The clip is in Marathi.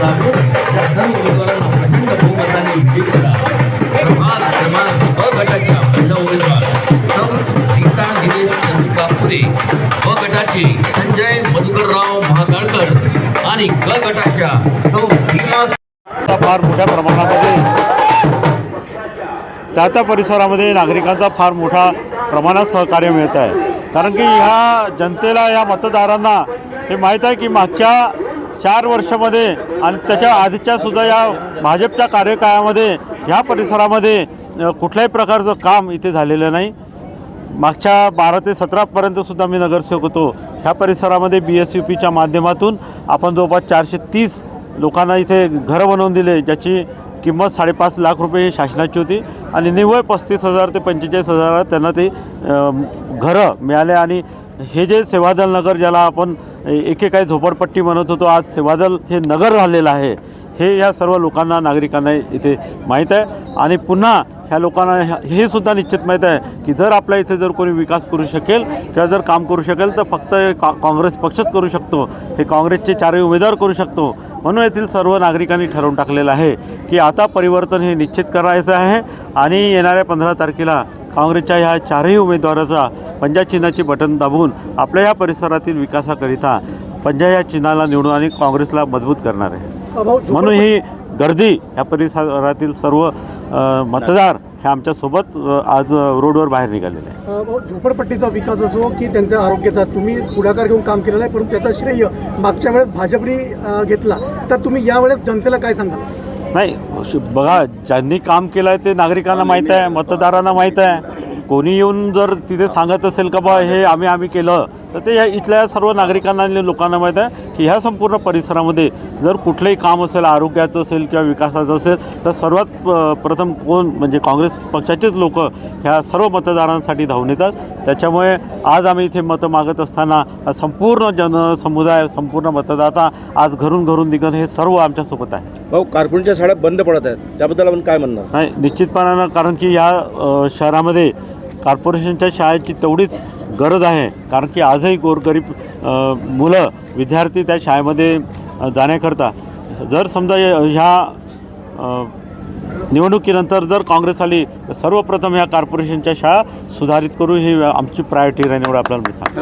दाबून त्या सर्व उमेदवारांना प्रचंड बहुमताने विजयी करा। प्रभाग क्रमांक ब गटाच्या महिला उमेदवार सौ रीता दिनेश चंद्रिका पुरे, ब गटाचे संजय मधुकरराव महागाळकर आणि ग गटाच्या सौ सीमा फार मोठ्या प्रमाणामध्ये त्या परिसरामध्ये नागरिकांचा फार मोठा प्रमाणात सहकार्य मिळत आहे। कारण की ह्या जनतेला, या मतदारांना हे माहीत आहे की मागच्या 4 वर्षामध्ये आणि त्याच्या आधीच्या सुद्धा या भाजपच्या कार्यकाळामध्ये ह्या परिसरामध्ये कुठल्याही प्रकारचं काम इथे झालेलं नाही। मागच्या 12 ते 17पर्यंत सुद्धा मी नगरसेवक होतो। ह्या परिसरामध्ये BSUPच्या माध्यमातून आपण जवळपास 430 लोकांना इथे घरं बनवून दिले, ज्याची किंमत 5.5 लाख रुपये ही शासनाची होती आणि निव्वळ 35,000 ते 45,000 त्यांना ते घरं मिळाले। आणि हे जे सेवादल नगर, ज्याला आपण एकेकाळी झोपडपट्टी म्हणत होतो, आज सेवादल हे नगर झालेलं आहे, हे या सर्व लोकांना, नागरिकांना इथे माहीत आहे। आणि पुन्हा ह्या लोकांना हे सुद्धा निश्चित माहीत आहे की जर आपल्या इथे जर कोणी विकास करू शकेल किंवा जर काम करू शकेल तर फक्त काँग्रेस पक्षच करू शकतो, हे काँग्रेसचे 4ही उमेदवार करू शकतो। म्हणून येथील सर्व नागरिकांनी ठरवून टाकलेलं आहे की आता परिवर्तन हे निश्चित करायचं आहे आणि येणाऱ्या 15 तारखेला काँग्रेसच्या ह्या 4ही उमेदवाराचा पंजा चिन्हाची बटन दाबून आपल्या या परिसरातील विकासाकरिता पंजा या चिन्हाला निवडून आणि काँग्रेसला मजबूत करणार आहे। म्हणून ही गर्दी या परिसरातील सर्व मतदार हे आमच्यासोबत आज रोडवर बाहेर निघालेले आहे। झोपडपट्टीचा विकास असो की त्यांच्या आरोग्याचा, तुम्ही पुढाकार घेऊन काम केलेलं आहे, परंतु त्याचा श्रेय मागच्या वेळेस भाजपने घेतला, तर तुम्ही यावेळेस जनतेला काय सांगाल? नाही, बघा, ज्यांनी काम केलं आहे ते नागरिकांना माहीत आहे, मतदारांना माहीत आहे। कोणी येऊन जर तिथे सांगत असेल का बा हे आम्ही केलं, तर ते इथल्या सर्व नागरिकांना आणि लोकांना माहीत आहे की ह्या संपूर्ण परिसरामध्ये जर कुठलंही काम असेल, आरोग्याचं असेल किंवा विकासाचं असेल, तर सर्वात प्रथम कोण म्हणजे काँग्रेस पक्षाचेच लोक ह्या सर्व मतदारांसाठी धावून येतात। त्याच्यामुळे आज आम्ही इथे मतं मागत असताना संपूर्ण जनसमुदाय, संपूर्ण मतदाता आज घरून निघणं हे सर्व आमच्यासोबत आहे। भाऊ, कारकुनच्या शाळा बंद पडत आहेत, त्याबद्दल आपण काय म्हणणार? नाही, निश्चितपणानं, कारण की या शहरामध्ये कॉर्पोरेशनच्या शाळेची तेवढीच गरज आहे। कारण की आजही गोरगरीब मुलं, विद्यार्थी त्या शाळेमध्ये जाण्याकरता, जर समजा ह्या निवडणुकीनंतर जर काँग्रेस आली तर सर्वप्रथम ह्या कॉर्पोरेशनच्या शाळा सुधारित करू, ही आमची प्रायोरिटी राहील, एवढं आपल्याला मी सांगतो।